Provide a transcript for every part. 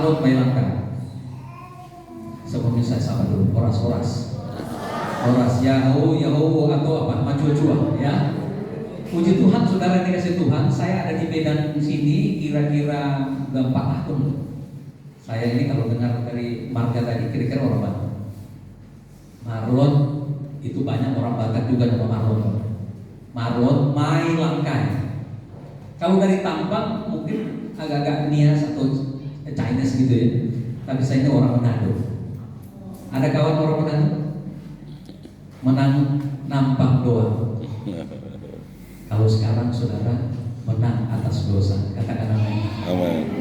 Marlon Mailangka. Sebelumnya saya sapa dulu, Horas Yahoo atau apa, Macua ya. Puji Tuhan, saudara dikasih Tuhan, saya ada di Medan sini kira-kira 4 tahun. Saya ini kalau dengar dari marga tadi, kira-kira orang Batak. Marlon, itu banyak orang Batak juga nama Marlon Mailangka. Kalau dari tampang mungkin agak-agak Nias atau Chinese gitu ya. Tapi saya ini orang Manado. Ada kawan orang Manado? Menang nampang doang. Kalau sekarang saudara menang atas dosa, katakan amin.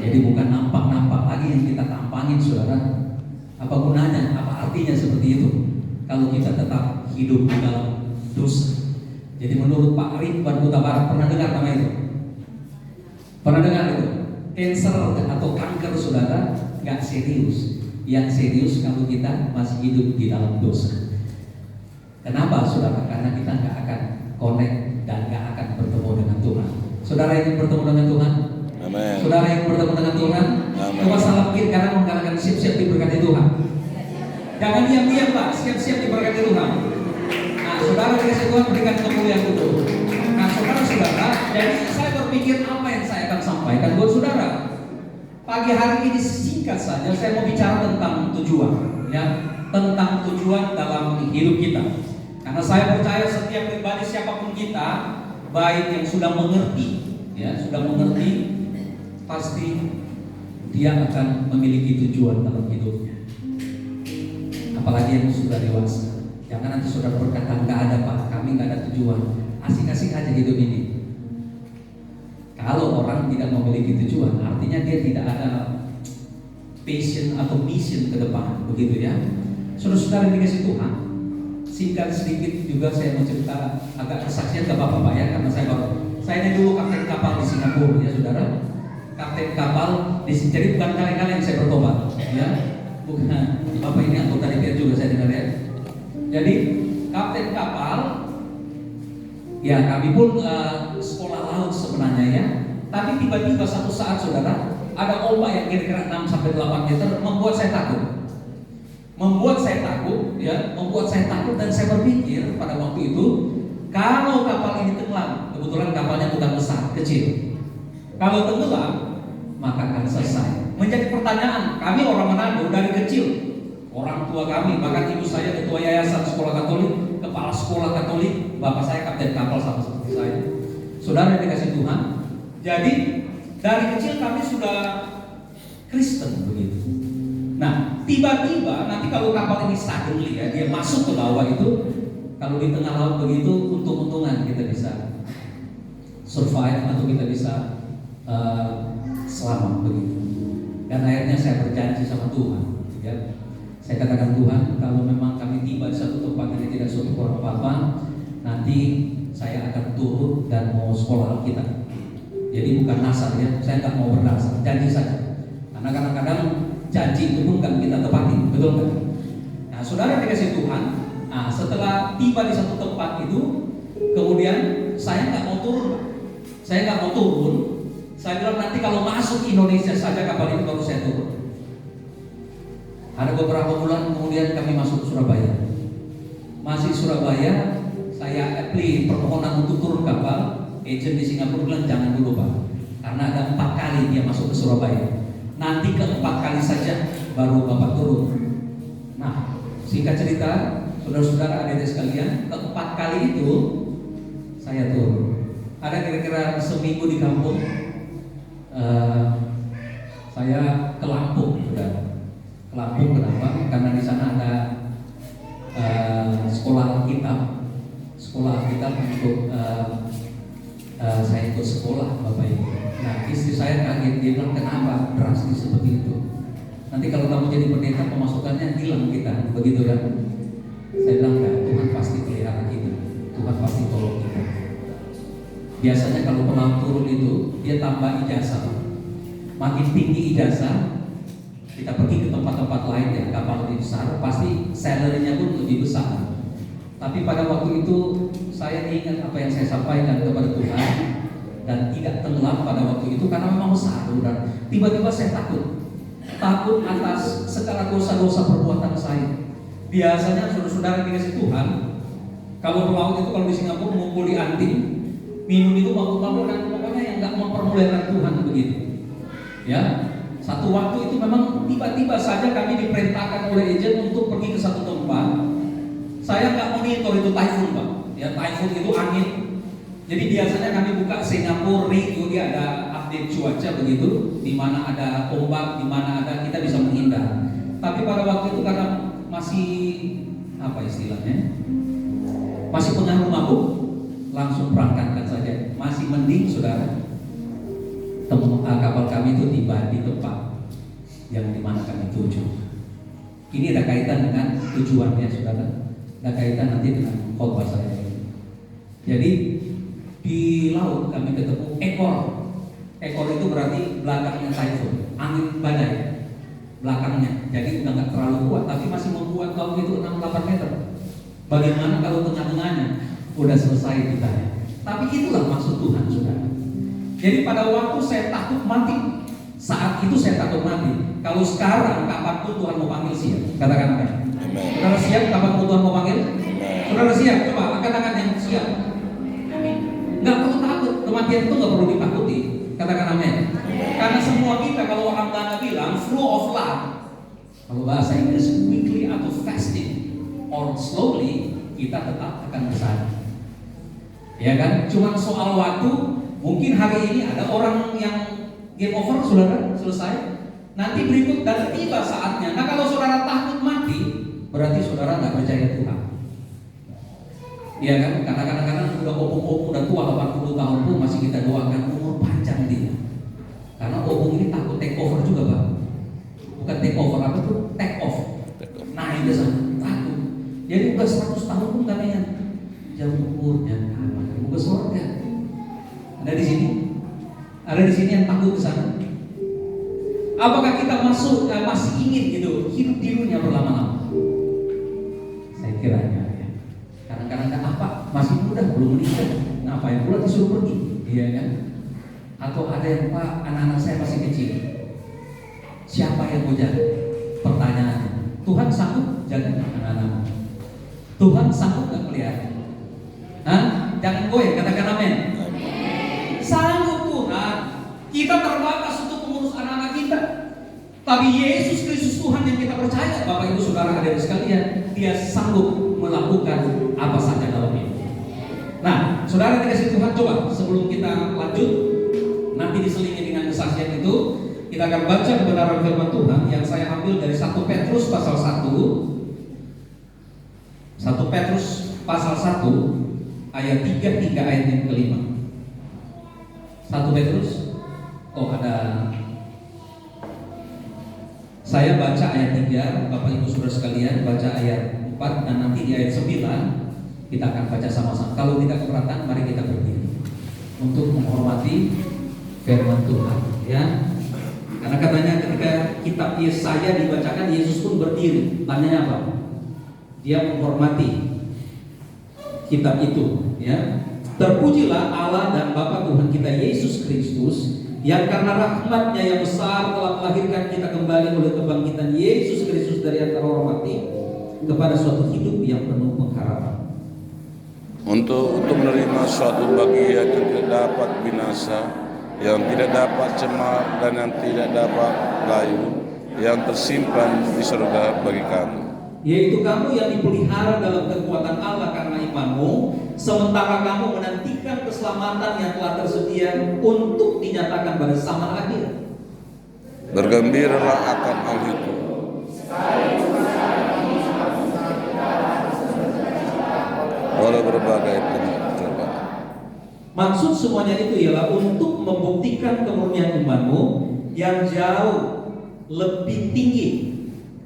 Jadi bukan nampak lagi yang kita tampangin, saudara. Apa gunanya? Apa artinya seperti itu? Kalau kita tetap hidup di dalam dosa. Jadi menurut Pak Ridwan Huta Barat, pernah dengar nama itu? Pernah dengar itu? Cancer atau kanker, saudara, nggak serius. Yang serius kalau kita masih hidup di dalam dosa. Kenapa, saudara? Karena kita nggak akan connect dan nggak akan bertemu dengan Tuhan. Saudara ingin bertemu dengan Tuhan? Amin. Saudara ingin bertemu dengan Tuhan? Coba salam kiri kanan mengatakan siap-siap diberkati Tuhan. Jangan diam-diam, Pak. Siap-siap diberkati Tuhan. Nah, saudara dikasih Tuhan berikan kemuliaan itu. Nah, saudara, jadi saya berpikir apa yang saya akan sampaikan buat saudara. Pagi hari ini singkat saja saya mau bicara tentang tujuan, ya, tentang tujuan dalam hidup kita. Karena saya percaya setiap pribadi siapapun kita, baik yang sudah mengerti, ya, pasti dia akan memiliki tujuan dalam hidupnya. Apalagi yang sudah dewasa. Jangan nanti saudara berkata, nggak ada Pak, kami nggak ada tujuan. Asik-asik aja hidup ini. Kalau orang tidak memiliki tujuan, artinya dia tidak ada passion atau mission ke depan, begitu ya. Saudara-saudara yang dikasih Tuhan, singkat sedikit juga saya mau cerita agak kesaksian ke bapak-bapak ya, karena saya ini dulu kapten kapal di Singapura ya saudara. Kapten kapal di sini, jadi bukan kali-kali yang saya bertobat ya. Bukan, bapak ini anggota DPR juga saya dengar ya. Jadi kapten kapal, ya kami pun sekolah laut sebenarnya ya. Tapi tiba-tiba satu saat saudara, ada ombak yang kira-kira 6-8 meter membuat saya takut. Membuat saya takut dan saya berpikir pada waktu itu, kalau kapal ini tenggelam, kebetulan kapalnya bukan besar, kecil. Kalau tenggelam, maka akan selesai. Menjadi pertanyaan, kami orang Manado dari kecil, orang tua kami, bahkan ibu saya ketua yayasan sekolah Katolik, kepala sekolah Katolik, bapak saya kapten kapal sama seperti saya. Saudara yang dikasih Tuhan, jadi dari kecil kami sudah Kristen begitu. Nah, tiba-tiba nanti kalau kapal ini suddenly ya, dia masuk ke bawah itu, kalau di tengah laut begitu, untung-untungan kita bisa survive atau kita bisa selamat begitu. Dan akhirnya saya berjanji sama Tuhan, ya. Saya katakan Tuhan, kalau memang kami tiba di satu tempat yang tidak suatu kurang apa-apa, nanti saya akan turun dan mau sekolah Alkitab. Jadi bukan nasar ya, saya nggak mau berdasar, janji saja. Karena kadang-kadang janji itu pun kan kita tepati, betul kan? Nah, saudara dikasih Tuhan, nah, setelah tiba di satu tempat itu, kemudian saya nggak mau turun. Saya bilang nanti kalau masuk Indonesia saja kapal ini baru saya turun. Ada beberapa bulan kemudian kami masuk Surabaya. Masih Surabaya, saya apply permohonan untuk turun kapal. Agent di Singapura bilang jangan dulu Pak, karena ada 4 kali dia masuk ke Surabaya. Nanti ke-4 kali saja baru Bapak turun. Nah, singkat cerita, saudara-saudara adik-adik sekalian, ke-4 kali itu saya turun. Ada kira-kira seminggu di kampung. Saya ke Lampung, saudara. Ke Lampung kenapa? Karena di sana ada sekolah Alkitab untuk saya ikut sekolah Bapak Ibu. Nah, istri saya kaget, dia bilang kenapa drastis seperti itu? Nanti kalau kamu jadi pendeta pemasukannya hilang kita, begitu kan? Saya bilang enggak, Tuhan pasti pelihara kita, Tuhan pasti tolong kita. Biasanya kalau pelaut turun itu dia tambah ijazah, makin tinggi ijazah, kita pergi ke tempat-tempat lain ya, kapal lebih besar, pasti salary-nya pun lebih besar. Tapi pada waktu itu saya ingat apa yang saya sampaikan kepada Tuhan dan tidak tenggelam pada waktu itu karena memang besar dan tiba-tiba saya takut. takut atas segala dosa-dosa perbuatan saya. Biasanya saudara-saudara dikasih Tuhan, kalau pelaut itu kalau di Singapura ngumpul di anting, minum itu mabuk-mabuk dan pokoknya yang nggak mempermuliakan Tuhan begitu. Ya, satu waktu itu memang tiba-tiba saja kami diperintahkan oleh agen untuk pergi ke satu tempat. Saya nggak monitor itu typhoon, Pak. Ya, typhoon itu angin. Jadi biasanya kami buka Singapura radio, dia ada update cuaca begitu, di mana ada ombak, di mana ada kita bisa menghindar. Tapi pada waktu itu karena masih apa istilahnya, masih pengaruh mabuk, langsung berangkatkan saja. Masih mending saudara, kapal kami itu tiba di tempat yang dimana kami tuju. Ini ada kaitan dengan tujuannya saudara, ada kaitan nanti dengan khotbah saya. Jadi di laut kami ketemu ekor. Ekor itu berarti belakangnya typhoon, angin badai belakangnya. Jadi udah nggak terlalu kuat, tapi masih membuat laut itu 6-8 meter. Bagaimana kalau tengah-tengahnya udah selesai kita? Tapi itulah maksud Tuhan, saudara. Jadi pada waktu saya takut mati, saat itu saya takut mati. Kalau sekarang, kapanpun Tuhan mau panggil siap. Katakan apa? Saudara siap kapanpun Tuhan mau panggil? Saudara siap? Coba angkat tangan yang siap. Nggak perlu takut, kematian itu nggak perlu ditakuti. Katakan amin. Karena semua kita, kalau orang Belanda bilang flow of life, kalau bahasa Inggris quickly atau fasting or slowly, kita tetap akan bersama. Ya kan? Cuman soal waktu. Mungkin hari ini ada orang yang game over, saudara, selesai. Nanti berikut dan tiba saatnya. Nah kalau saudara takut mati, berarti saudara nggak percaya Tuhan. Iya kan? Karena kadang-kadang udah opung-opung udah tua 80 tahun pun masih kita doakan umur panjang dia. Karena opung ini takut take over juga, Pak. Bukan take over, apa tuh? Take off. Nah itu takut. Jadi udah 100 tahun pun katanya jauh umurnya aman. Bukan surga. Ada di sini? Ada di sini yang takut ke sana? Apakah kita masih ingin gitu hidup di dunia berlama-lama? Saya kiranya ya. Kadang-kadang apa? Masih muda belum menikah. Ngapain pula disuruh pergi? Iya kan? Atau ada yang Pak, anak-anak saya masih kecil. Siapa yang mau jaga? Pertanyaannya. Tuhan sanggup jaga anak-anak? Tuhan sanggup nggak pelihara? Hah? Jangan goyah, katakan amin. Sanggup Tuhan. Kita terbatas untuk mengurus anak-anak kita. Tapi Yesus Kristus Tuhan yang kita percaya, Bapak Ibu Saudara hadirin sekalian, Dia sanggup melakukan apa saja dalam hidup. Nah, saudara dikasih Tuhan, coba sebelum kita lanjut, nanti diselingi dengan kesaksian itu, kita akan baca kebenaran firman Tuhan yang saya ambil dari 1 Petrus pasal 1. 1 Petrus pasal 1 ayat 3 hingga ayat yang kelima. 1 Petrus, ada. Saya baca ayat 3, Bapak Ibu Saudara sekalian baca ayat 4 dan nanti di ayat 9 kita akan baca sama-sama. Kalau tidak keberatan, mari kita berdiri untuk menghormati firman Tuhan, ya. Karena katanya ketika kitab Yesaya dibacakan, Yesus pun berdiri. Tanyanya apa? Dia menghormati kitab itu, ya. Terpujilah Allah dan Bapa Tuhan kita Yesus Kristus, yang karena rahmat-Nya yang besar telah melahirkan kita kembali oleh kebangkitan Yesus Kristus dari antara orang mati kepada suatu hidup yang penuh pengharapan. Untuk menerima suatu bagian yang tidak dapat binasa, yang tidak dapat cemar dan yang tidak dapat layu, yang tersimpan di surga bagi kamu. Yaitu kamu yang dipelihara dalam kekuatan Allah karena imanmu, sementara kamu menantikan keselamatan yang telah tersedia untuk dinyatakan pada zaman akhir. Bergembiralah akan hal itu. Oleh berbagai pencobaan. Maksud semuanya itu ialah untuk membuktikan kemurnian imanmu yang jauh lebih tinggi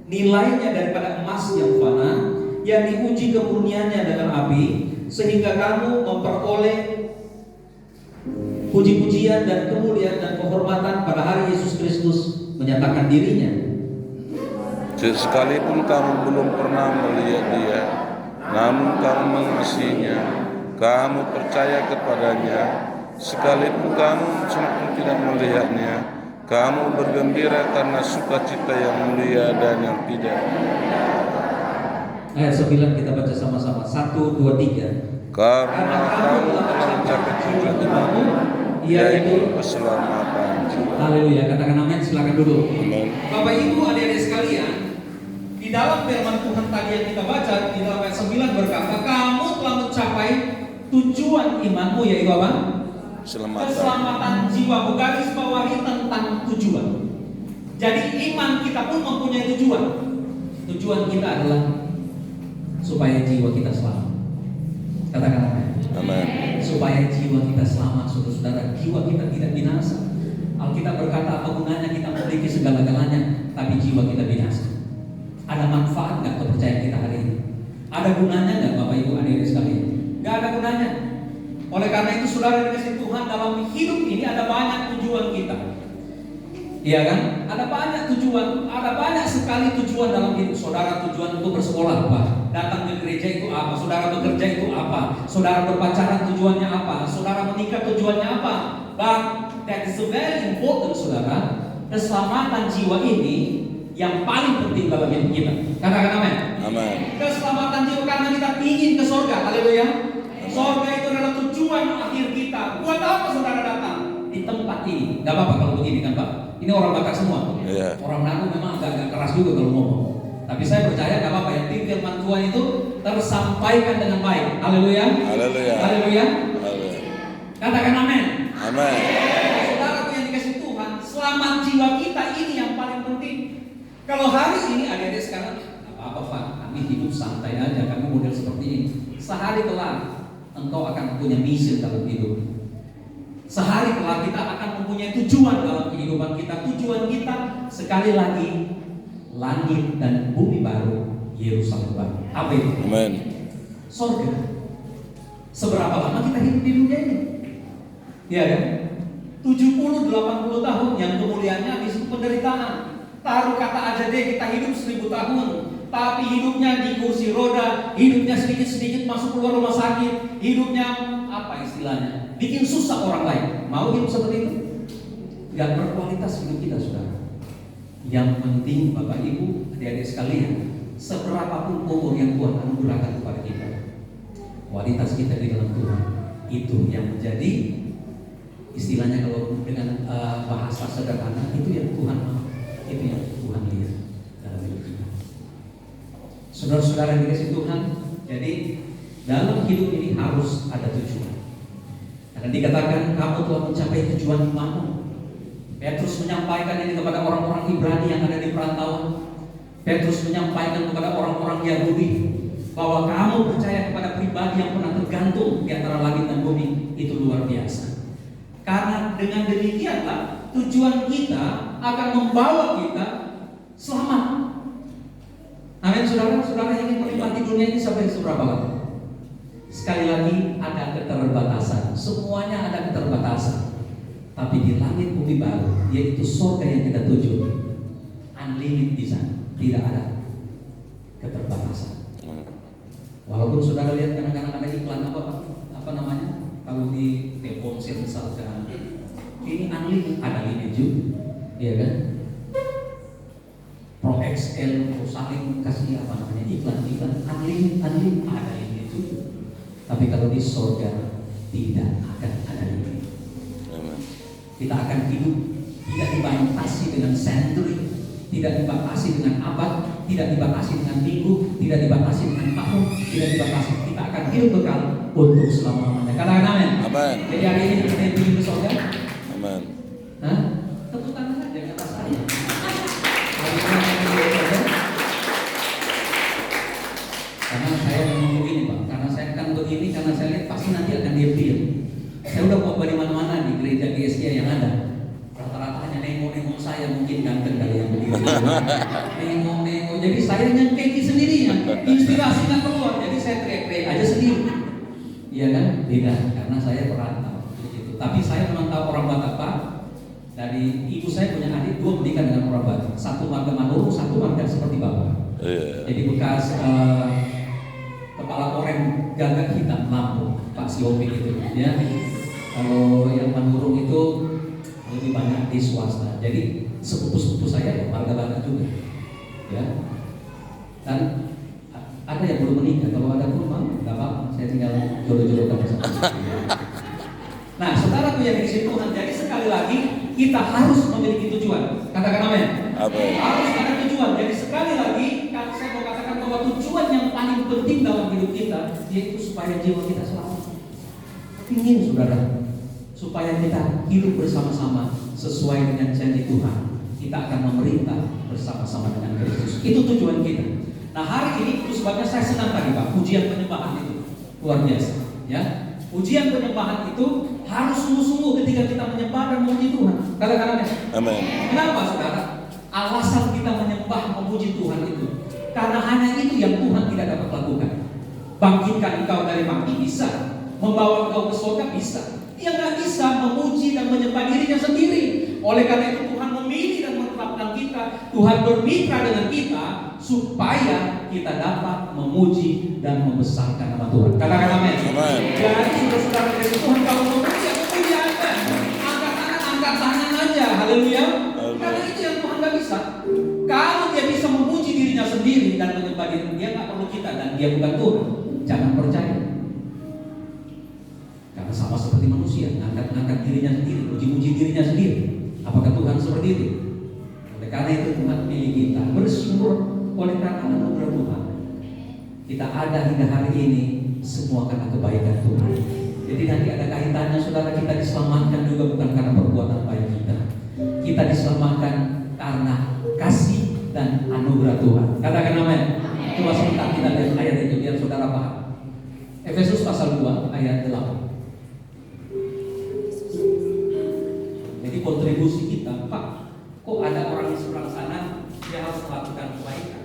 nilainya daripada emas yang fana, yang diuji kemurniannya dengan api, sehingga kamu memperoleh puji-pujian dan kemuliaan dan kehormatan pada hari Yesus Kristus menyatakan dirinya. Sekalipun kamu belum pernah melihat Dia, namun kamu mengasihinya, kamu percaya kepadanya. Sekalipun kamu tidak melihatnya, Kamu bergembira karena sukacita yang mulia dan yang tidak. Ayat 9 kita baca sama-sama. 1, 2, 3. Karena kamu telah mencapai tujuan imanmu, yaitu keselamatan jiwa. Haleluya. Katakan amin. Silakan duduk. Amin. Bapak Ibu adik-adik sekalian, di dalam firman Tuhan tadi yang kita baca di dalam ayat 9 berkata, kamu telah mencapai tujuan imanmu, yaitu apa? Keselamatan jiwa. Garis bawahi tentang tujuan. Jadi iman kita pun mempunyai tujuan. Tujuan kita adalah supaya jiwa kita selamat. Katakan amin. Amin. Supaya jiwa kita selamat, saudara-saudara. Jiwa kita tidak binasa. Alkitab berkata, apa gunanya kita memiliki segala-galanya tapi jiwa kita binasa? Ada manfaat nggak kepercayaan kita hari ini? Ada gunanya nggak Bapak Ibu adik-adik sekalian? Nggak ada gunanya. Oleh karena itu saudara dikasih Tuhan, dalam hidup ini ada banyak tujuan kita. Iya kan? Ada banyak tujuan, ada banyak sekali tujuan dalam hidup saudara. Tujuan untuk bersekolah apa? Datang ke gereja itu apa? Saudara bekerja itu apa? Saudara berpacaran tujuannya apa? Saudara menikah tujuannya apa? But that is very important saudara. Keselamatan jiwa ini yang paling penting dalam hidup kita. Katakan amin. Amin. Keselamatan jiwa karena kita ingin ke surga. Haleluya. Surga itu adalah tujuan akhir kita. Buat apa saudara datang di tempat ini? Gak apa-apa kalau begini kan Pak. Ini orang Batak semua. Yeah. Orang Manado memang agak keras juga kalau ngomong. Tapi saya percaya gak apa-apa. Yang penting firman Tuhan itu tersampaikan dengan baik. Haleluya. Haleluya. Haleluya. Haleluya. Katakan amin. Amin. Saudara yang dikasih Tuhan, selamat jiwa kita ini yang paling penting. Kalau hari ini adik-adik sekarang, apa-apa Pak, kami hidup santai aja, kami model seperti ini. Sehari kelak engkau akan punya misi dalam hidup. Sehari kelak kita akan mempunyai tujuan dalam kehidupan kita. Tujuan kita sekali lagi langit dan bumi baru, Yerusalem baru. Apa itu? Amin. Surga. Seberapa lama kita hidup di dunia ini? Iya kan? 70-80 tahun yang kemuliaannya habis penderitaan. Taruh kata aja deh kita hidup 1000 tahun, tapi hidupnya di kursi roda, hidupnya sedikit-sedikit masuk keluar rumah sakit, hidupnya apa istilahnya? Bikin susah orang lain. Mau hidup seperti itu? Gak berkualitas hidup kita, saudara. Yang penting Bapak Ibu, adik-adik sekalian, seberapapun umur yang Tuhan anugerahkan kepada kita, kualitas kita di dalam Tuhan itu yang menjadi istilahnya kalau dengan bahasa sederhana itu yang Tuhan mau. Itu yang Tuhan lihat dalam hidup kita. Saudara-saudara yang dikasih Tuhan, jadi dalam hidup ini harus ada tujuan. Karena dikatakan kamu telah mencapai tujuan imanmu. Petrus menyampaikan ini kepada orang-orang Ibrani yang ada di perantauan. Petrus menyampaikan kepada orang-orang Yahudi bahwa kamu percaya kepada pribadi yang pernah tergantung di antara langit dan bumi. Itu luar biasa. Karena dengan demikianlah tujuan kita akan membawa kita selamat. Amin, saudara-saudara yang ingin menikmati dunia ini sampai seberapa lama? Sekali lagi ada keterbatasan. Semuanya ada keterbatasan. Tapi di langit bumi baru, yaitu surga yang kita tuju, unlimited di sana, tidak ada keterbatasan. Walaupun saudara lihat kadang-kadang ada iklan apa namanya? Kalau di Telkomsel misalkan, ini unlimited, ada limit juga, iya kan? Pro XL, Pro saling kasih apa namanya iklan unlimited ada limit juga. Tapi kalau di surga tidak akan ada limit. Kita akan hidup tidak dibatasi dengan century, tidak dibatasi dengan abad, tidak dibatasi dengan minggu, tidak dibatasi dengan tahun, tidak dibatasi. Kita akan hidup bekal untuk selama-lamanya. Katakan amin. Amin. Jadi hari ini kita ingin ke surga. Amin. Hah? Tepuk tangan saja di atas saya. Hari ini kita ingin ke surga. Karena saya memang begini Pak. Karena saya akan begini karena saya lihat pasti nanti akan diam-diam. Saya udah mau di mana-mana di gereja GSG yang ada. Rata-rata hanya nengok-nengok saya, mungkin ganteng kali yang begitu. Nengok-nengok. Jadi saya nyengkeki sendirinya. Inspirasinya keluar. Jadi saya teriak-teriak aja sendiri. Iya kan? Beda. Karena saya perantau. Begitu. Tapi saya memang tahu orang Batak Pak. Dari ibu saya punya adik dua menikah dengan orang Batak. Satu marga Manado, satu marga seperti Bapak. Jadi bekas kepala koreng gagak hitam Lampung, Pak Siopi itu. Ya. Kalau yang Manurung itu lebih banyak banyak di swasta. Jadi sepupu-sepupu saya ya warga Batak juga, ya. Dan ada yang belum menikah. Kalau ada pun mau, nggak apa-apa. Saya tinggal jodoh-jodohkan sama. Nah, saudaraku yang dikasihi Tuhan, jadi sekali lagi kita harus memiliki tujuan. Katakan amin. Harus ada tujuan. Jadi sekali lagi saya mau katakan bahwa tujuan yang paling penting dalam hidup kita yaitu supaya jiwa kita selamat. Ingin saudara, supaya kita hidup bersama-sama sesuai dengan janji Tuhan. Kita akan memerintah bersama-sama dengan Kristus. Itu tujuan kita. Nah, hari ini itu sebabnya saya senang tadi Pak, ujian penyembahan itu luar biasa, ya. Ujian penyembahan itu harus sungguh-sungguh ketika kita menyembah dan memuji Tuhan. Katakan amin. Kenapa saudara? Alasan kita menyembah memuji Tuhan itu karena hanya itu yang Tuhan tidak dapat lakukan. Bangkitkan engkau dari mati bisa, membawa engkau ke surga bisa. Dia nggak bisa memuji dan menyembah dirinya sendiri. Oleh karena itu Tuhan memilih dan menetapkan kita. Tuhan bermitra dengan kita supaya kita dapat memuji dan membesarkan nama Tuhan. Katakan amin. Jadi saudara-saudara dari Tuhan, kalau memuji aja, angkat tangan aja, haleluya. Karena itu yang Tuhan nggak bisa. Kalau dia bisa memuji dirinya sendiri dan menyembah diri, dia nggak perlu kita dan dia bukan Tuhan. Jangan percaya. Karena sama seperti manusia, angkat dirinya sendiri, muji-muji dirinya sendiri. Apakah Tuhan seperti itu? Oleh karena itu Tuhan pilih kita bersyukur oleh karena anugerah Tuhan. Kita ada hingga hari ini semua karena kebaikan Tuhan. Jadi nanti ada kaitannya saudara, kita diselamatkan juga bukan karena perbuatan baik kita. Kita diselamatkan karena kasih dan anugerah Tuhan. Katakan amin. Coba sebentar kita lihat ayat itu biar saudara paham. Efesus pasal 2 ayat 8. Jadi kontribusi kita, Pak, kok ada orang di seberang sana dia harus melakukan kebaikan.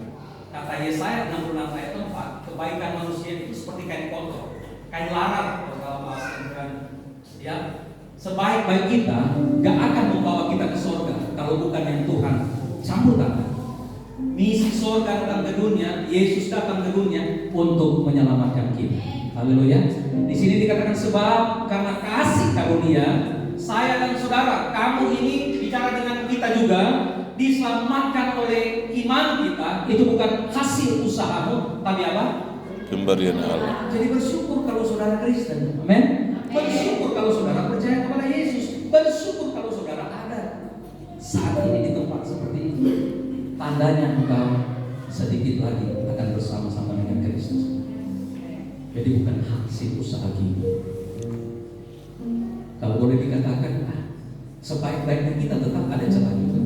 Kata Yesaya 66 ayat 4, kebaikan manusia itu seperti kain kotor, kain larat dalam bahasa Ibrani. Ya, sebaik-baik kita gak akan membawa kita ke surga kalau bukan yang Tuhan campur tangan. Misi surga datang ke dunia, Yesus datang ke dunia untuk menyelamatkan kita. Haleluya. Di sini dikatakan sebab karena kasih karunia saya dan saudara, kamu ini bicara dengan kita juga, diselamatkan oleh iman kita. Itu bukan hasil usahamu, tapi apa? Pemberian Allah. Jadi bersyukur kalau saudara Kristen, amin. Bersyukur kalau saudara percaya kepada Yesus. Bersyukur kalau saudara ada saat ini di tempat seperti itu. Tandanya engkau sedikit lagi akan bersama-sama dengan Kristus. Jadi bukan hasil usaha kita. Kalau boleh dikatakan, sebaik-baiknya kita tetap ada celah juga.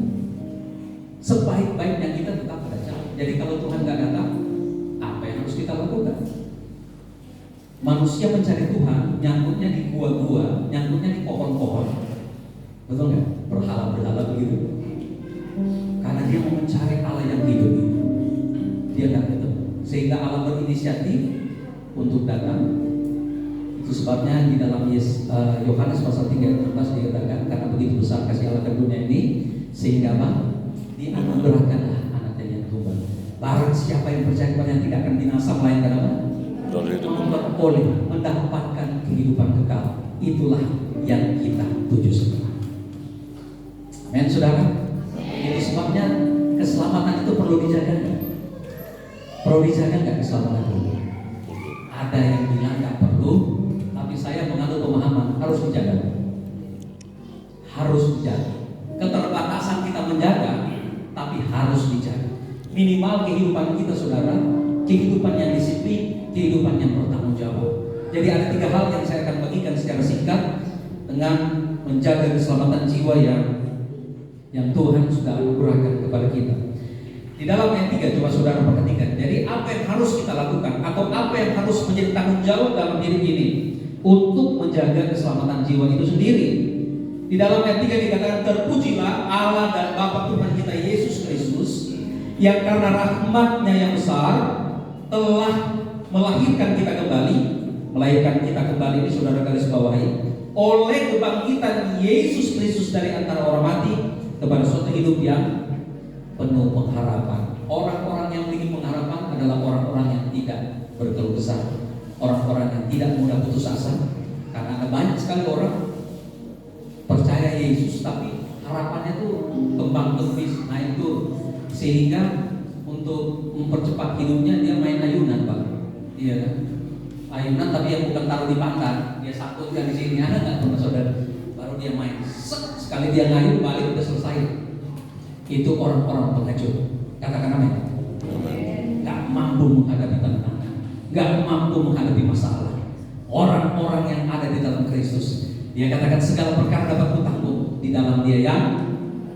Sebaik-baiknya kita tetap ada celah. Jadi kalau Tuhan nggak datang, apa yang harus kita lakukan? Manusia mencari Tuhan, nyangkutnya di gua-gua, nyangkutnya di pohon-pohon, betul nggak? Berhala-berhala begitu. Karena dia mau mencari Allah yang hidup itu, dia nggak ketemu. Sehingga Allah berinisiatif untuk datang. Itu sebabnya di dalam Yohanes pasal 3 ayat 16 dikatakan, karena begitu besar kasih Allah ke dunia ini sehingga apa? Dianugerahkanlah anaknya yang tunggal. Barang siapa yang percaya kepada yang tidak akan binasa melainkan apa? Oleh mendapatkan kehidupan kekal. Itulah yang kita tuju semua. Amin saudara. Itu sebabnya keselamatan itu perlu dijaga nggak? Perlu dijaga nggak keselamatan itu? Ada yang bilang nggak perlu. Saya menganut pemahaman harus dijaga. Harus dijaga. Keterbatasan kita menjaga, tapi harus dijaga. Minimal kehidupan kita saudara, kehidupan yang disiplin, kehidupan yang bertanggung jawab. Jadi ada 3 hal yang saya akan bagikan secara singkat dengan menjaga keselamatan jiwa yang Tuhan sudah anugerahkan kepada kita. Di dalam ayat 3 coba saudara perhatikan. Jadi apa yang harus kita lakukan atau apa yang harus menjadi tanggung jawab dalam hidup ini untuk menjaga keselamatan jiwa itu sendiri. Di dalam ayat 3 dikatakan, terpujilah Allah dan Bapa Tuhan kita Yesus Kristus, yang karena rahmat-Nya yang besar telah melahirkan kita kembali. Melahirkan kita kembali ini saudara garis bawahi, oleh kebangkitan Yesus Kristus dari antara orang mati kepada suatu hidup yang penuh pengharapan. Orang-orang yang memiliki pengharapan adalah orang-orang yang tidak berkeluh kesah, orang-orang yang tidak mudah putus asa. Karena ada banyak sekali orang percaya Yesus tapi Sehingga untuk mempercepat hidupnya dia main ayunan, Pak. Iya kan? Ayunan tapi yang bukan taruh di pangkat, dia sangkutkan di sini, ada nggak teman saudara? Baru dia main, sekali dia ngayun balik udah selesai. Itu orang-orang pengecut. Katakan amin. Nggak mampu menghadapi tantangan, nggak mampu menghadapi masalah. Orang-orang yang ada di dalam Kristus, dia katakan segala perkara dapat kutampung di dalam Dia yang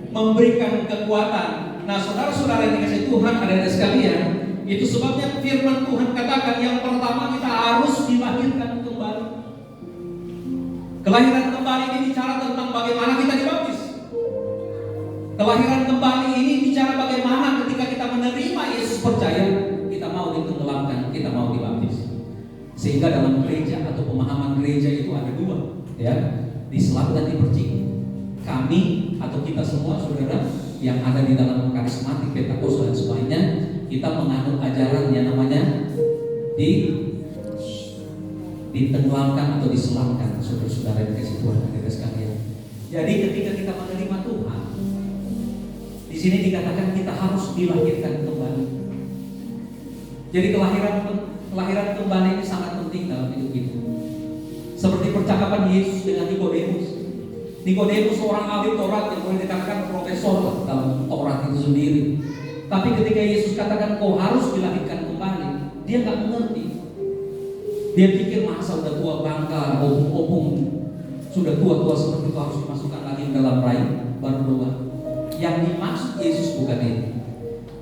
memberikan kekuatan. Nah, saudara-saudara yang dikasih Tuhan, adik-adik sekalian, itu sebabnya firman Tuhan katakan yang pertama kita harus dilahirkan kembali. Kelahiran kembali ini bicara tentang bagaimana kita dibaptis. Kelahiran kembali ini bicara bagaimana ketika kita menerima Yesus, percaya, kita mau ditenggelamkan, kita mau dibaptis. Sehingga dalam gereja atau pemahaman gereja itu ada dua, ya, diselam dan dipercik. Kami atau kita semua saudara yang ada di dalam karismatik, Pentakosta dan sebagainya, kita menganut ajaran yang namanya ditenggelamkan atau diselamkan, saudara-saudara yang dikasih Tuhan dan sekalian. Jadi ketika kita menerima Tuhan, di sini dikatakan kita harus dilahirkan kembali. Jadi kelahiran kembali ini sangat penting dalam hidup kita. Seperti percakapan Yesus dengan Nikodemus. Nikodemus seorang ahli Taurat yang boleh dikatakan profesor dalam Taurat itu sendiri. Tapi ketika Yesus katakan kau harus dilahirkan kembali, dia nggak mengerti. Dia pikir masa udah tua bangka, opung sudah tua seperti itu harus dimasukkan lagi ke dalam rai baru doa. Yang dimaksud Yesus bukan ini,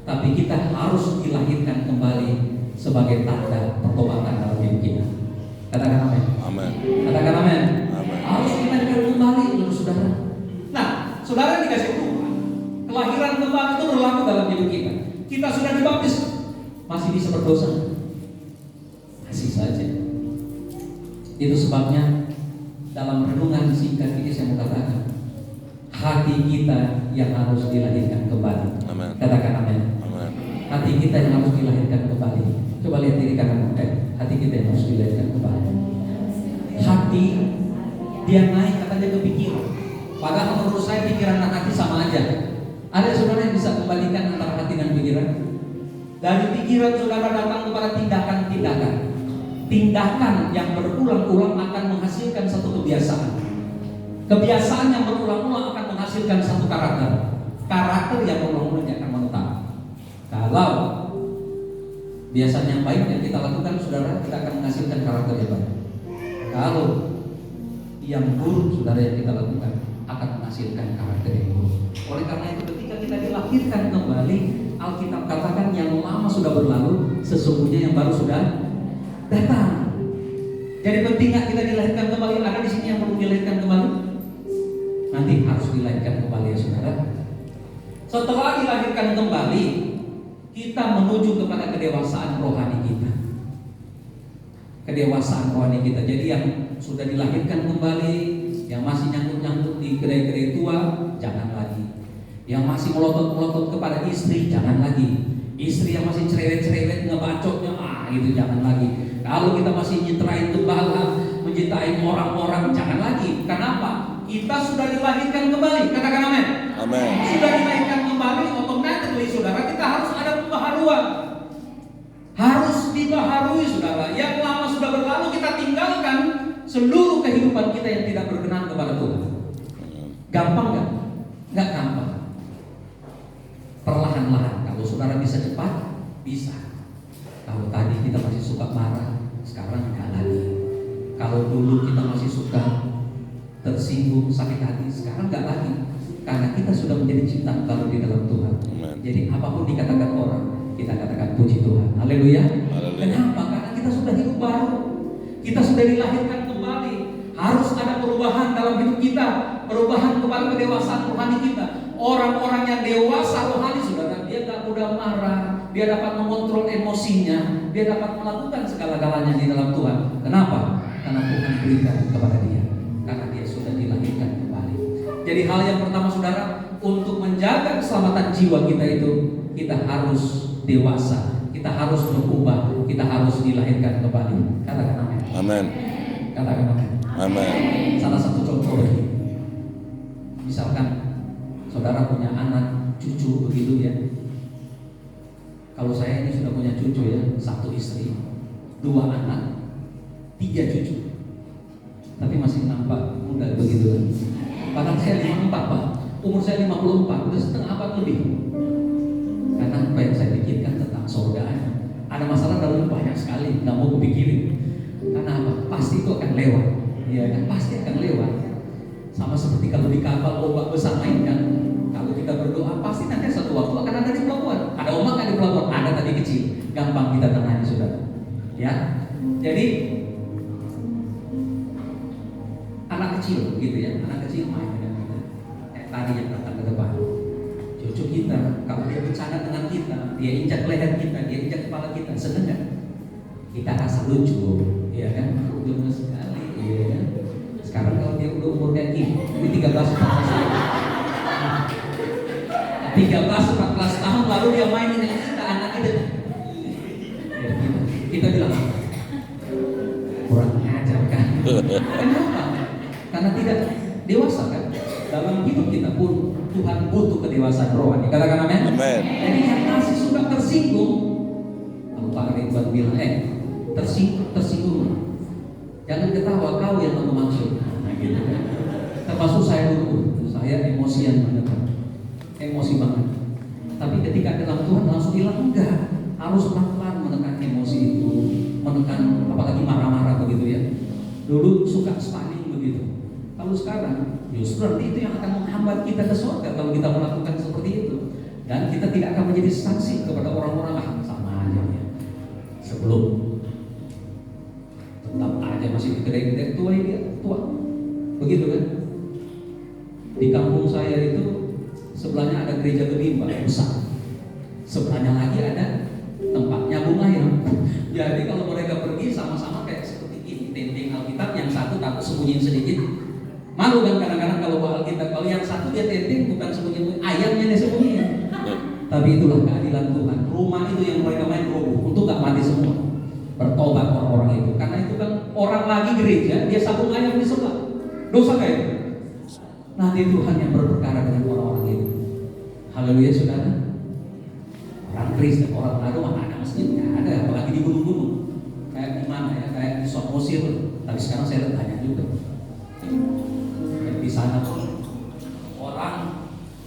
tapi kita harus dilahirkan kembali sebagai tanda pertobatan dalam hidup kita. Katakan amin. Amin. Katakan amin. Amin. Harus dilahirkan kembali, saudara. Nah, saudara dikasih Tuhan, kelahiran kembali itu berlaku dalam hidup kita. Kita sudah dibaptis, masih bisa berdosa? Masih saja. Itu sebabnya dalam renungan singkat ini saya mau katakan, hati kita yang harus dilahirkan kembali. Amin. Katakan amin. Amin. Hati kita yang harus dilahirkan kembali. Coba lihat diri kanan, hati kita yang harus dilahirkan kembali. Hati dia naik katanya ke pikiran. Padahal menurut saya pikiran dan hati sama aja. Ada saudara yang bisa kembalikan antara hati dan pikiran? Dari pikiran saudara datang kepada tindakan-tindakan. Tindakan yang berulang-ulang akan menghasilkan satu kebiasaan. Kebiasaan yang berulang-ulang akan menghasilkan satu karakter. Karakter yang berulang-ulang akan menetap. Kalau biasanya yang baik yang kita lakukan, saudara, kita akan menghasilkan karakter yang baik. Kalau yang buruk, saudara, yang kita lakukan akan menghasilkan karakter yang buruk. Oleh karena itu ketika kita dilahirkan kembali, Alkitab katakan yang lama sudah berlalu, sesungguhnya yang baru sudah datang. Jadi penting nggak kita dilahirkan kembali? Ada di sini yang perlu dilahirkan kembali? Nanti harus dilahirkan kembali ya saudara. Setelah dilahirkan kembali, kita menuju kepada kedewasaan rohani kita. Kedewasaan rohani kita. Jadi yang sudah dilahirkan kembali, yang masih nyangkut-nyangkut di gerai-gerai tua, jangan lagi. Yang masih melotot-melotot kepada istri, jangan lagi. Istri yang masih cerewet-cerewet ngebacotnya, itu jangan lagi. Kalau kita masih nyiterain gembala, mencintai orang-orang, jangan lagi. Kenapa? Kita sudah dilahirkan kembali. Katakan amin. Amin. Sudah dilahirkan kembali, otomatis saudara kita harus ada pembaharuan. Harus dibaharui saudara. Yang lama sudah berlalu kita tinggalkan seluruh kehidupan kita yang tidak berkenan kepada Tuhan. Gampang nggak? Nggak gampang. Perlahan-lahan. Kalau saudara bisa cepat, bisa. Kalau tadi kita masih suka marah, sekarang nggak lagi. Kalau dulu kita masih suka tersinggung, sakit hati, sekarang nggak lagi. Karena kita sudah menjadi cinta baru di dalam Tuhan. Amen. Jadi apapun dikatakan orang, kita katakan puji Tuhan. Haleluya. Kenapa? Karena kita sudah hidup baru. Kita sudah dilahirkan kembali. Harus ada perubahan dalam hidup kita, perubahan kepada kedewasaan rohani kita. Orang-orang yang dewasa rohani saudara, dia tak mudah marah, dia dapat mengontrol emosinya, dia dapat melakukan segala-galanya di dalam Tuhan. Kenapa? Karena Tuhan berikan kepada dia, karena dia sudah dilahirkan kembali. Jadi hal yang pertama saudara, untuk menjaga keselamatan jiwa kita itu, kita harus dewasa, kita harus berubah, kita harus dilahirkan kembali. Katakan amin. Amin. Katakan amin. Amin. Salah satu contoh, misalkan saudara punya anak, cucu begitu ya, Kalau saya ini sudah punya cucu ya, 1 istri, 2 anak, 3 cucu, tapi masih nampak muda begitu kan. Padahal saya 54 Pak, umur saya 54, udah setengah abad lebih. Karena apa yang saya pikirkan tentang surga, ada masalah dalam banyak sekali, nggak mau kupikirin. Karena apa? Pasti itu akan lewat, ya kan? Pasti akan lewat. Sama seperti kalau di kapal ombak besar main kan, kalau kita berdoa pasti nanti satu waktu akan ada di pelabuhan. Ada ombak kan di pelabuhan, ada tadi kecil, gampang kita tenang sudah. Ya, jadi anak kecil gitu ya, anak kecil main dengan kita. Tadi yang datang ke depan, cucu kita, kalau dia bercanda dengan kita, dia injak leher kita, dia injak kepala kita, seneng nggak? Kita rasa lucu, ya kan? Lucu sekali, ya kan? Sekarang kalau dia udah umur kayak gini, ini 13-14 tahun, 13-14 tahun lalu dia main dengan kita, anak kita, ya, kita bilang kurang ajar kan? Kenapa? Karena tidak dewasa kan? Dalam hidup kita pun Tuhan butuh kedewasaan rohani. Katakan amin. Amin. Jadi yang masih suka tersinggung, kalau Pak Ridwan bilang, tersinggung. Jangan ketawa, kau yang aku maksud. Nah, gitu kan. Termasuk saya dulu, saya emosian banget, emosi banget. Tapi ketika dalam Tuhan langsung hilang, enggak. Harus pelan-pelan menekan emosi itu, menekan apalagi marah-marah begitu ya. Dulu suka stunning begitu. Kalau sekarang justru nanti itu yang akan menghambat kita ke surga kalau kita melakukan seperti itu. Dan kita tidak akan menjadi saksi kepada orang-orang sama aja ya. Sebelum tetap aja masih gede-gede tua ini tua. Begitu kan? Di kampung saya itu sebelahnya ada gereja Gedimba besar. Sebelahnya lagi ada tempat nyambung ayam. Jadi kalau mereka pergi sama-sama kayak seperti ini, tenteng Alkitab, yang satu takut sembunyiin sedikit. Malu kan kadang-kadang kalau bawa Alkitab, kalau yang satu dia tenteng bukan sembunyiin, ayamnya dia sembunyiin. Tapi itulah keadilan Tuhan. Rumah itu yang mereka main roboh untuk gak mati semua. Bertobat orang-orang itu. Karena itu kan orang lagi gereja, dia sambung ayam di sebelah. Dosa kayak itu. Nanti Tuhan yang berperkara dengan orang-orang itu. Haleluya saudara. Orang Kristen, orang Manado mana ada masjid? Nggak ada, apalagi di gunung-gunung. Kayak di mana ya? Kayak di Mesir. Tapi sekarang saya lihat banyak juga. Di sana orang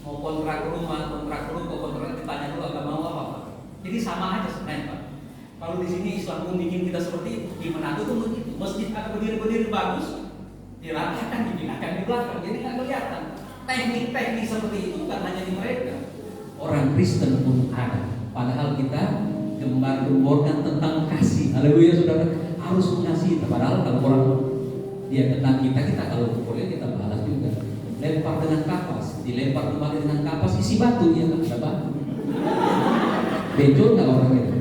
mau kontrak rumah, ditanya dulu agak mau apa. Jadi sama aja sebenarnya Pak. Kalau di sini Islam pun bikin kita seperti itu, di Manado tuh begitu. Masjid ada berdiri bagus, diratakan, dipindahkan di belakang, jadi nggak kelihatan. Teknik-teknik seperti itu bukan hanya di mereka. Orang Kristen pun ada. Padahal kita gembar-gemborkan tentang kasih. Haleluya saudara, harus mengasihi. Padahal kalau orang dia kena kita kalau boleh kita balas juga. Lempar dengan kapas, dilempar kembali dengan kapas, isi batu, ya kan ada batu. Betul nggak orang itu?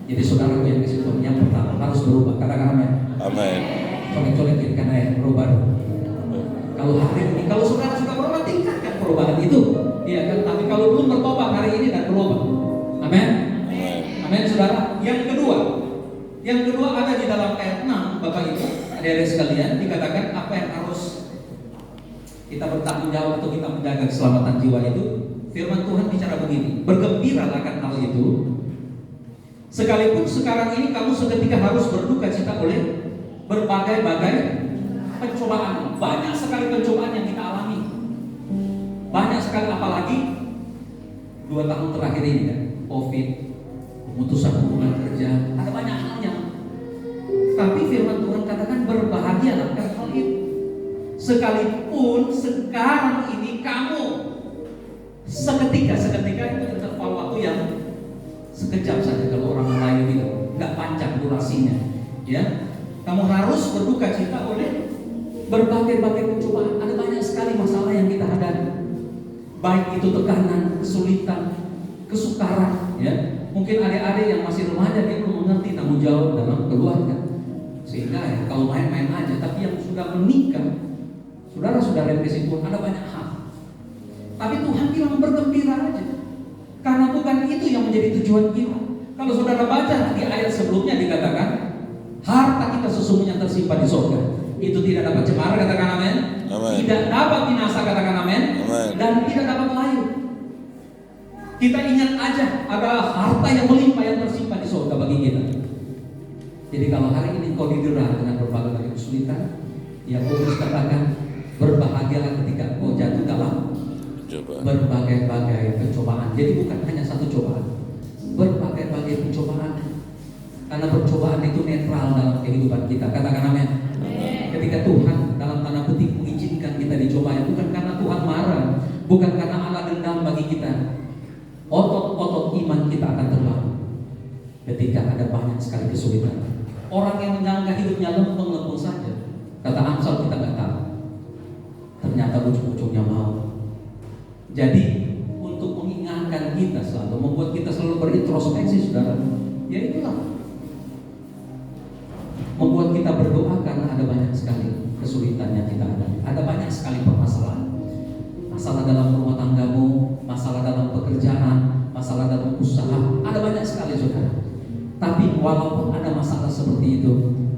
Jadi saudara yang kasih Tuhan, yang pertama harus berubah. Katakan amin. Amin. Colek-colekin karena ya berubah. Kalau hari ini, kalau saudara sudah berubah, tingkatkan perubahan itu, iya kan? Tapi kalau belum bertobat hari ini dan berubah, amin. Amin saudara. Yang kedua ada di dalam ayat 6, Bapak Ibu, adik-adik sekalian, dikatakan apa yang harus kita bertanggung jawab atau kita menjaga keselamatan jiwa itu. Firman Tuhan bicara begini, bergembiralah akan hal itu, sekalipun sekarang ini kamu seketika harus berduka cita oleh berbagai-bagai pencobaan. Banyak sekali pencobaan yang kita alami, banyak sekali, apalagi 2 tahun terakhir ini kan, COVID, pemutusan hubungan kerja, ada banyak halnya. Tapi firman Tuhan katakan berbahagialah akan hal itu, sekalipun sekarang ini kamu seketika itu interval waktu yang sekejap saja kalau orang Melayu itu, nggak panjang durasinya, ya. Kamu harus berduka cita oleh berbagai-bagai pencobaan. Ada banyak sekali masalah yang kita hadapi, baik itu tekanan, kesulitan, kesukaran, ya. Mungkin adik-adik yang masih remaja dia belum mengerti tanggung jawab dalam keluarga, sehingga ya kalau main-main aja. Tapi yang sudah menikah, saudara-saudara yang kasih Tuhan, ada banyak hal. Tapi Tuhan bilang bergembira aja, karena bukan itu yang menjadi tujuan kita. Kalau saudara baca di ayat sebelumnya dikatakan, harta kita sesungguhnya tersimpan di surga. Itu tidak dapat cemara, katakan amin. Tidak dapat binasa, katakan amin. Dan tidak dapat layu. Kita ingat aja ada harta yang melimpah yang tersimpan di surga bagi kita. Jadi kalau hari ini kau didera dengan berbagai kesulitan, Yakobus katakan berbahagialah ketika kau jatuh dalam berbagai-bagai pencobaan. Jadi bukan hanya satu cobaan, berbagai-bagai pencobaan. Karena percobaan itu netral dalam kehidupan kita. Katakan amin. Ketika Tuhan dalam tanda petik mengizinkan kita dicoba, bukan karena Tuhan marah, bukan karena Allah dendam bagi kita. Otot-otot iman kita akan terbangun ketika ada banyak sekali kesulitan. Orang yang menyangka hidupnya lempeng-lempeng saja, kata Amsal, kita nggak tahu. Ternyata ujung-ujungnya mau. Jadi untuk mengingatkan kita selalu, membuat kita selalu berintrospeksi, saudara, ya itulah membuat kita berdoa karena ada banyak sekali kesulitan yang kita hadapi. Ada banyak sekali permasalahan. Masalah dalam rumah tanggamu, masalah dalam pekerjaan, masalah dalam usaha, ada banyak sekali, saudara. Tapi walaupun ada masalah seperti itu,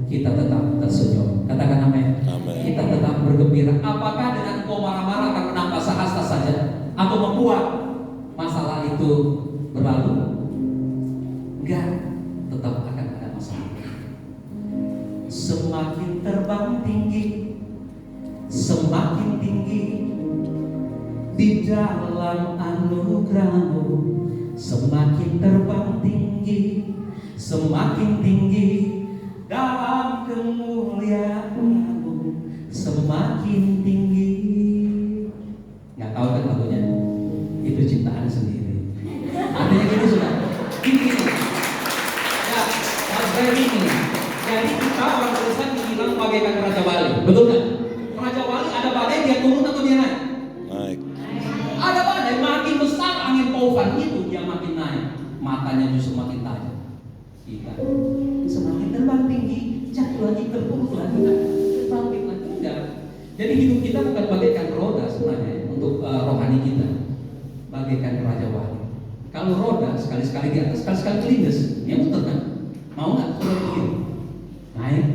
kita tetap tersenyum. Katakan amin. Kita tetap bergembira. Apakah dengan kau marah-marah karena nampak sahasta saja, atau membuat masalah itu berlalu? Enggak, tetap akan ada masalah. Semakin terbang tinggi, semakin tinggi di dalam anugerahmu, semakin terbang tinggi, semakin tinggi dalam kemuliaanmu, semakin tinggi. Nggak tahu kan lagunya? Itu ciptaan sendiri. Artinya gini, sudah gini ya, harus kayak gini. Jadi kita orang Kristen dibilang bagaikan Raja Wali, betul kan? Raja Wali ada badai, dia turun atau dia naik? Naik. Ada badai, makin besar angin taufan itu dia makin naik, matanya justru makin tajam. Kita semakin terbang tinggi, jatuh lagi, terpuruk lagi, terbang lagi. Enggak. Jadi hidup kita bukan bagaikan roda sebenarnya untuk rohani kita, bagaikan Raja Wali. Kalau roda sekali-sekali di atas, sekali-sekali kelindes, dia muter kan? Mau nggak? Udah begini, naik,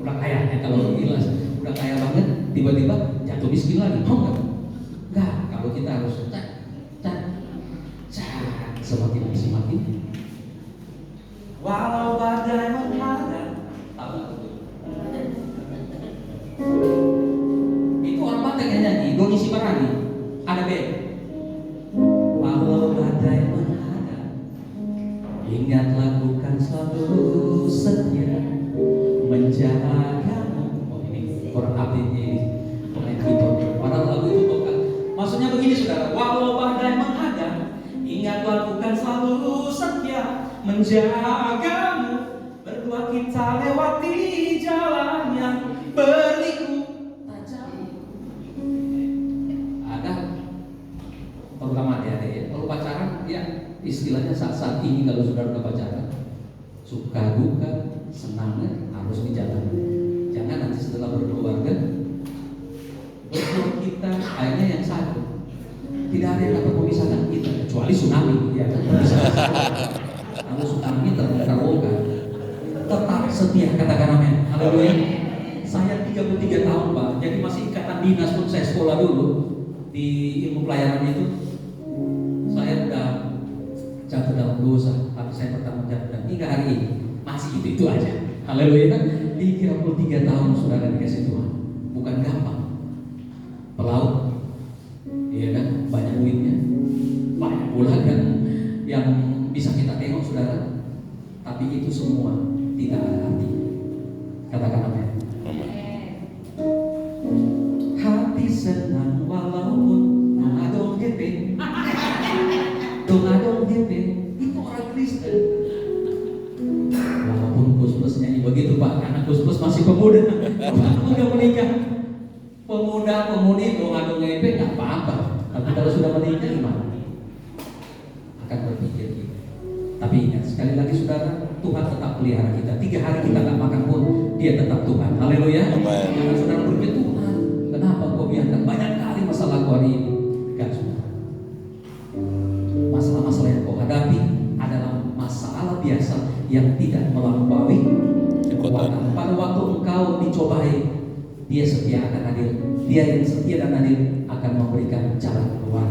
udah kayaknya kalau jelas, udah kaya banget, tiba-tiba jatuh miskin lagi, mau nggak? Enggak. Kalau kita harus semakin semakin. Walau badai menghadang, itu orang Batak yang nyanyi, Doni Sibarani, ada band. Walau badai menghadang, ingatlah bukan selalu setia menjagamu. Oh ini orang update-nya ini, pemain gitar. Padahal lagu itu bukan. Maksudnya begini, saudara, walau badai menghadang, ingatlah bukan selalu setia menjagamu. Berdua kita lewati jalan yang berliku tajam. Ada, terutama adik-adik ya, kalau pacaran ya istilahnya saat-saat ini kalau sudah pacaran, suka duka senangnya harus dijalani. Jangan nanti setelah berkeluarga berdua kita akhirnya yang satu. Tidak ada yang dapat memisahkan kita kecuali tsunami, ya kan? Kalau tsunami terbongkar, tetap setia, katakan amin. Haleluya. Saya 33 tahun Pak, jadi masih ikatan dinas pun saya sekolah dulu di ilmu pelayanan itu. Saya udah jatuh dalam dosa, tapi saya bertanggung jawab dan hingga hari ini masih itu aja. Haleluya kan? 33 tahun saudara dikasih Tuhan, bukan gampang. Pelaut, iya kan, banyak duitnya, banyak pula kan yang bisa kita tengok saudara, tapi itu semua tidak ada arti. Katakan amin. Hati senang walaupun dongadong hepe, dongadong hepe, itu orang Kristen. Walaupun Gus nyanyi begitu Pak, karena Gus masih pemuda, udah menikah. Pemuda-pemudi dongadong hepe nggak apa-apa, tapi kalau sudah menikah gimana? Akan berpikir gitu. Tapi ingat, sekali lagi saudara, Tuhan tetap pelihara kita. 3 hari kita nggak makan pun, Dia tetap Tuhan. Haleluya. Jangan saudara berpikir, Tuhan, kenapa kau biarkan banyak kali masalahku hari ini? Enggak, saudara. Masalah-masalah yang kau hadapi adalah masalah biasa yang tidak melampaui kekuatan. Pada waktu engkau dicobai, Dia setia akan hadir. Dia yang setia dan hadir akan memberikan jalan keluar.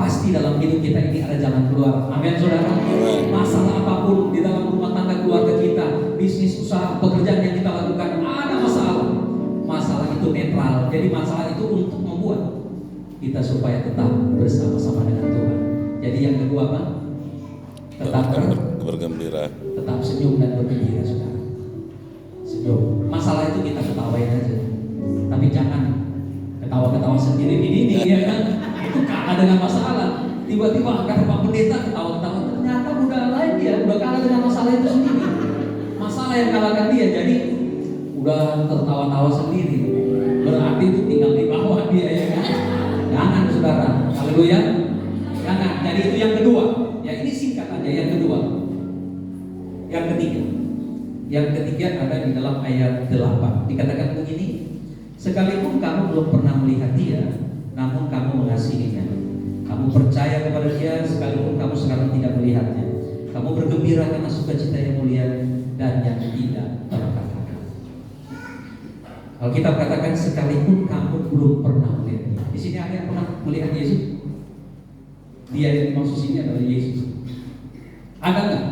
pasti dalam hidup kita ini ada jalan keluar. Amin, saudara. Masalah apapun di dalam rumah tangga keluarga kita, bisnis, usaha, pekerjaan yang kita lakukan, ada masalah. Masalah itu netral. Jadi masalah itu untuk membuat kita supaya tetap bersama-sama dengan Tuhan. Jadi yang kedua apa? Tetap bergembira. Tetap senyum dan bergembira, saudara. Senyum. Masalah itu kita ketawain aja. Tapi jangan ketawa-ketawa sendiri di ya kan? Itu kalah dengan masalah. Tiba-tiba kata Pak Pendeta ketawa-ketawa, ternyata udah lain dia, udah kalah dengan masalah itu sendiri. Masalah yang kalahkan dia, jadi udah tertawa-tawa sendiri. Berarti itu tinggal di bawah dia ya kan? Jangan, saudara. Haleluya. Jangan. Jadi itu yang kedua. Ya ini singkat aja. Yang kedua. Yang ketiga. Yang ketiga ada di dalam ayat 8. Dikatakan begini, sekalipun kamu belum pernah melihat dia, namun kamu mengasihinya. Kamu percaya kepada dia sekalipun kamu sekarang tidak melihatnya. Kamu bergembira karena sukacita yang mulia dan yang tidak terkatakan. Alkitab katakan sekalipun kamu belum pernah melihat dia. Di sini ada yang pernah melihat Yesus? Dia yang dimaksud sini adalah Yesus. Ada nggak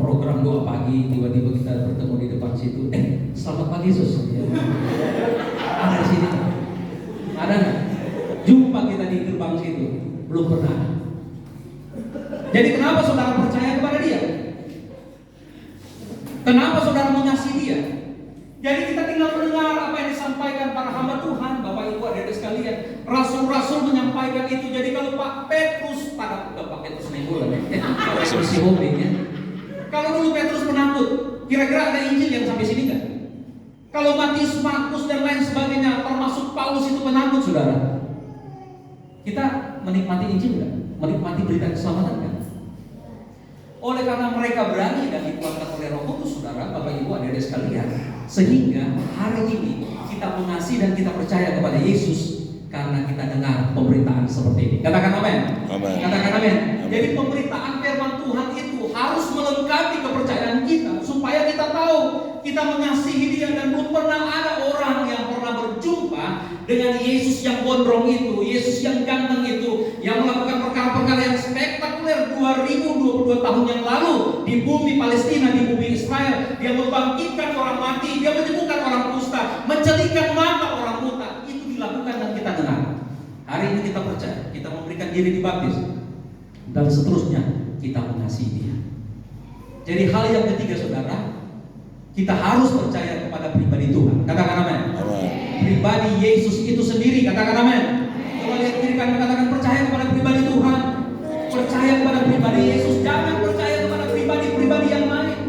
program doa pagi tiba-tiba kita bertemu di depan situ? Selamat pagi Yesus. Ada di sini? Ada nggak? Jumpa kita di gerbang situ? Belum pernah. Jadi kenapa saudara percaya kepada dia? Kenapa saudara mengasihi dia? Jadi kita tinggal mendengar apa yang disampaikan para hamba Tuhan, Bapak Ibu adik-adik sekalian. Rasul-rasul menyampaikan itu. Jadi kalau Pak Petrus, Pak Petrus Nenggolan, Petrus si hobi ya. Kalau dulu Petrus penakut, kira-kira ada Injil yang sampai sini kan? Kalau Matius, Markus dan lain sebagainya, termasuk Paulus itu penakut, saudara. Kita menikmati Injil kan? Menikmati berita keselamatan kan? Oleh karena mereka berani dan dikuatkan oleh Roh Kudus, saudara, Bapak Ibu adik-adik sekalian, sehingga hari ini kita mengasihi dan kita percaya kepada Yesus karena kita dengar pemberitaan seperti ini. Katakan amin. Katakan amin. Jadi pemberitaan firman Tuhan itu harus melengkapi kepercayaan kita supaya kita tahu kita mengasihi dia, dan belum pernah ada orang yang pernah berjumpa dengan Yesus yang gondrong itu, Yesus yang ganteng itu, yang melakukan perkara-perkara yang spektakuler 2022 tahun yang lalu di bumi Palestina, di bumi Israel. Dia membangkitkan orang mati, dia menyembuhkan orang kusta, mencelikan mata orang buta. Itu dilakukan dan kita dengar. Hari ini kita percaya, kita memberikan diri dibaptis, dan seterusnya kita mengasihi dia. Jadi hal yang ketiga, saudara, kita harus percaya kepada pribadi Tuhan. Katakan amin. Pribadi Yesus itu sendiri. Katakan amin. Coba lihat diri kami, katakan percaya kepada pribadi Tuhan. Percaya kepada pribadi Yesus. Jangan percaya kepada pribadi-pribadi yang lain.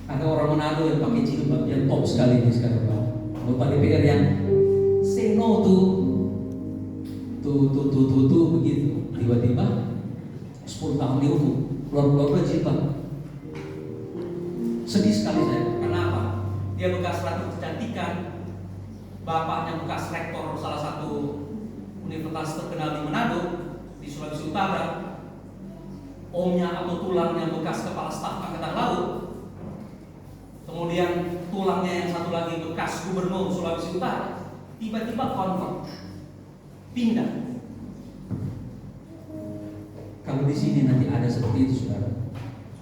Ada orang Manado yang pakai jilbab yang top sekali ini sekarang, Pak. Bapak DPR yang say no tuh begitu. Tiba-tiba 10 tahun dihukum, keluar jilbab. Sedih sekali saya. Kenapa? Dia bekas ratu kecantikan, bapaknya bekas rektor salah satu universitas terkenal di Manado, di Sulawesi Utara, omnya atau tulangnya bekas kepala staf angkatan laut, kemudian tulangnya yang satu lagi bekas gubernur Sulawesi Utara. Tiba-tiba konvert, pindah. Kalau di sini nanti ada seperti itu, saudara,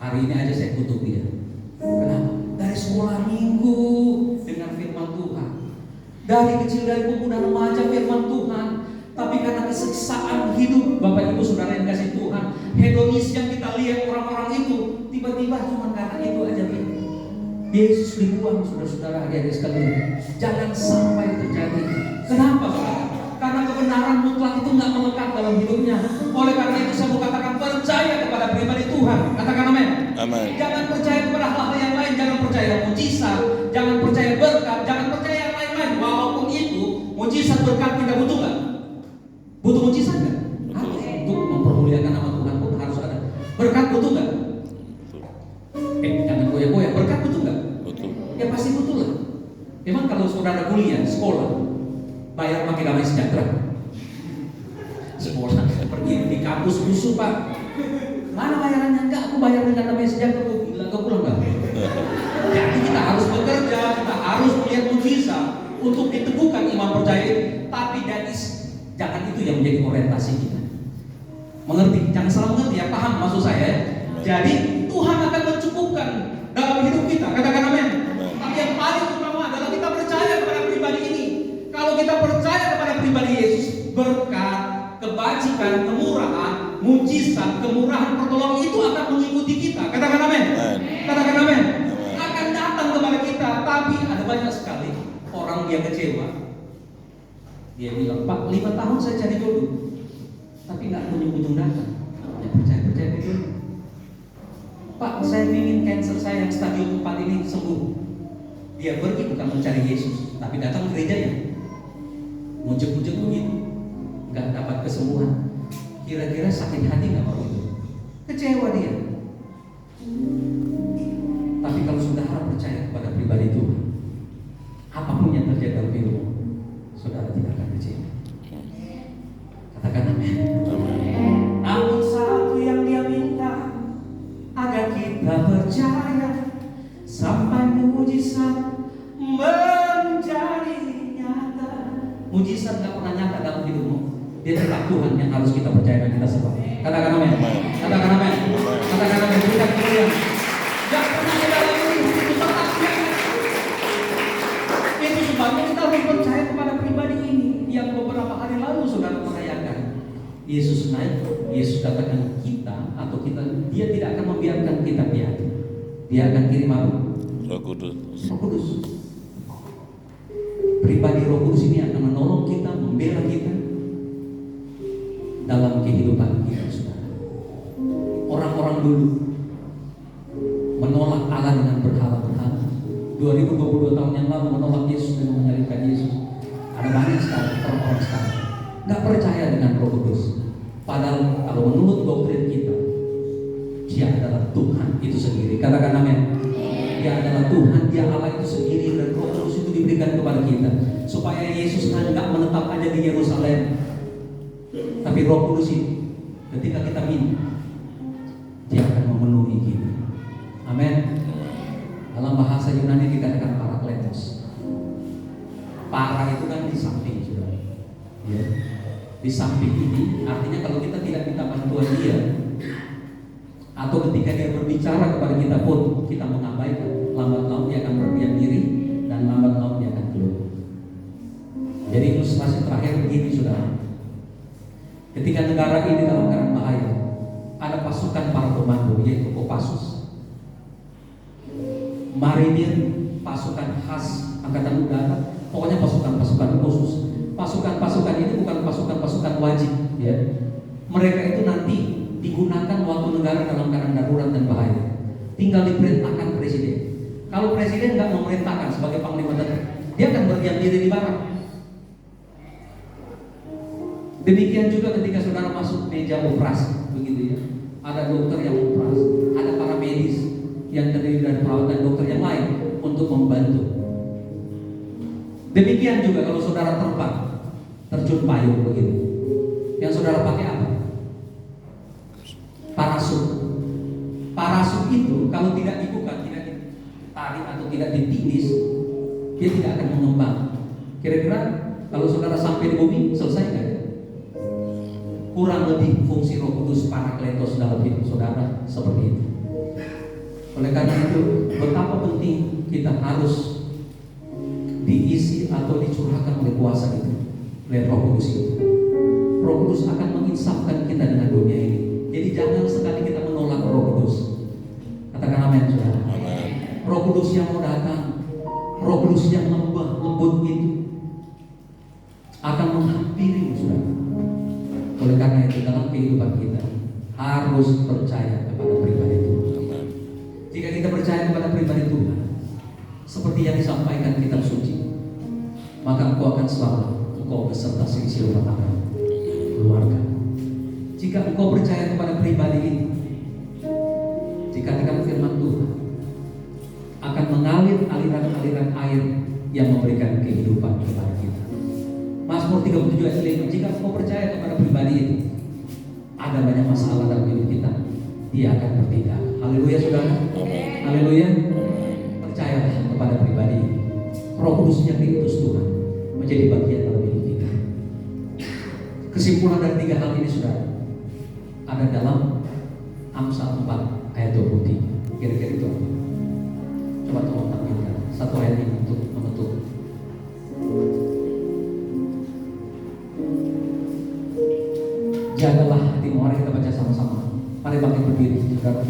hari ini aja saya kutuk dia. Kenapa? Dari sekolah minggu dengan firman Tuhan, dari kecil, dari pemuda remaja firman Tuhan, tapi karena keseksaan hidup, Bapak Ibu Saudara yang kasih Tuhan, hedonis yang kita lihat orang-orang itu, tiba-tiba cuma karena itu aja Yesus dibuang, saudara-saudara adik-adik sekalian. Jangan sampai terjadi. Kenapa, saudara? Karena kebenaran mutlak itu nggak melekat dalam hidupnya. Oleh karena itu saya mau katakan percaya kepada pribadi Tuhan. Katakan amin. Amin. Jangan percaya kepada hal-hal yang lain. Jangan percaya mujizat, jangan percaya berkat, jangan percaya yang lain-lain. Walaupun itu mujizat berkat kita butuh nggak? Butuh mujizat nggak? Harus. Untuk mempermuliakan nama Tuhan pun harus ada. Berkat butuh nggak? Jangan goyah-goyah. Berkat butuh nggak? Betul. Ya pasti butuh lah. Memang kalau saudara kuliah, sekolah, bayar pakai damai sejahtera. Sekolah pergi di kampus busuk, Pak. Mana bayarannya? Enggak, aku bayar dengan damai sejahtera. Aku bilang kau pulang nggak? Jadi kita harus bekerja, kita harus melihat mujizat untuk diteguhkan iman percaya. Tapi jangan itu yang menjadi orientasi kita. Mengerti? Jangan salah mengerti ya, paham maksud saya. Jadi Tuhan akan mencukupkan dalam hidup kita. Katakan amin. Tapi yang paling utama adalah kita percaya kepada pribadi ini. Kalau kita percaya kepada pribadi Yesus, berkat, kebajikan, kemurahan, mujizat, kemurahan, pertolongan itu akan mengikuti kita. Katakan amin. Katakan amin. Akan datang kepada kita. Tapi ada banyak sekali orang yang kecewa. Dia bilang, Pak, 5 tahun saya cari jodoh, tapi nggak kunjung-kunjung datang. Ya percaya betul. Pak, saya ingin cancer saya yang stadium 4 ini sembuh. Dia pergi bukan mencari Yesus, tapi datang ke gerejanya. Muncul-muncul begitu, nggak dapat kesembuhan. Kira-kira sakit hati nggak orang itu? Kecewa dia. Tapi kalau saudara percaya kepada pribadi Tuhan, apapun yang terjadi dalam hidup, saudara tidak akan kecewa. Katakan amin. Namun satu yang dia minta, agar kita percaya sampai mujizat menjadi nyata. Mujizat gak pernah nyata dalam hidupmu. Dia tetap Tuhan yang harus kita percaya dan kita sembah. Katakan amin. Katakan amin. Katakan amin. Berikan kemuliaan. Gak pernah kita lalui itu tetap Dia. Itu sebabnya kita harus percaya kepada pribadi ini yang beberapa hari lalu saudara merayakan. Yesus naik, Yesus katakan kita atau kita, dia tidak akan membiarkan kita piatu. Dia akan kirim apa? Roh Kudus. Roh Kudus. Pribadi Roh Kudus ini akan menolong kita, membela kita dalam kehidupan kita, saudara. Orang-orang dulu menolak Allah dengan berhala-berhala. 2022 tahun yang lalu menolak Yesus dengan menyalibkan Yesus. Ada banyak sekali orang-orang sekarang nggak percaya dengan Roh Kudus. Padahal kalau menurut doktrin kita, Dia adalah Tuhan itu sendiri. Katakan amin. Dia adalah Tuhan, Dia Allah itu sendiri, dan Roh Kudus itu diberikan kepada kita supaya Yesus nggak menetap aja di Yerusalem. Tapi Roh Kudus ini ketika kita minta, Dia akan memenuhi kita. Amin. Dalam bahasa Yunani dikatakan parakletos. Para itu kan di samping, saudara. Ya. Di samping ini artinya kalau kita tidak minta bantuan Dia, atau ketika Dia berbicara kepada kita pun kita mengabaikan, lambat laun Dia akan berdiam diri dan lambat laun Dia akan keluar. Jadi ilustrasi terakhir begini, saudara. Ketika negara ini dalam keadaan bahaya, ada pasukan para komando yaitu Kopassus, marinir, pasukan khas angkatan udara, pokoknya pasukan-pasukan khusus. Pasukan-pasukan ini bukan pasukan-pasukan wajib, ya. Mereka itu nanti digunakan waktu negara dalam keadaan darurat dan bahaya. Tinggal diperintahkan presiden. Kalau presiden nggak memerintahkan sebagai panglima tentara, dia akan berdiam diri di barat. Demikian juga ketika saudara masuk meja operasi, begitu ya. Ada dokter yang operasi, ada para medis yang terdiri dari perawat dan dokter yang lain untuk membantu. Demikian juga kalau saudara terbang, terjun payung begitu, yang saudara pakai apa? Parasut. Parasut itu kalau tidak dibuka, tidak ditarik atau tidak ditindis, dia tidak akan mengembang. Kira-kira kalau saudara sampai di bumi, selesai nggak? Kurang lebih fungsi Roh Kudus parakletos dalam hidup saudara seperti itu. Oleh karena itu, betapa penting kita harus diisi atau dicurahkan oleh kuasa itu, oleh Roh Kudus itu. Roh Kudus akan menginsafkan kita dengan dunia ini. Jadi jangan sekali kita menolak Roh Kudus. Katakan amin, saudara. Roh Kudus yang mau datang, Roh Kudus yang lembut itu akan menghampiri, saudara. Oleh karena itu dalam kehidupan kita harus percaya kepada pribadi Tuhan. Jika kita percaya kepada pribadi Tuhan, seperti yang disampaikan kitab suci, maka engkau akan selamat, engkau beserta seisi rumah tangga, keluarga. Jika engkau percaya kepada pribadi ini, dikatakan firman Tuhan akan mengalir aliran-aliran air yang memberikan kehidupan kepada kita. Mazmur 37 ayat 5, jika engkau percaya kepada pribadi itu, ada banyak masalah dalam hidup kita, Dia akan bertindak. Haleluya, saudara. Haleluya. Percayalah kepada pribadi ini. Roh Kudus yang diutus Tuhan menjadi bagian dalam hidup kita. Kesimpulan dari tiga hal ini sudah ada dalam Amsal 4 ayat 23. Kira-kira itu apa? Coba tolong tampilkan satu ayat ini untuk menutup. Jagalah hatimu. Mari kita baca sama-sama. Mari bangkit berdiri, saudara.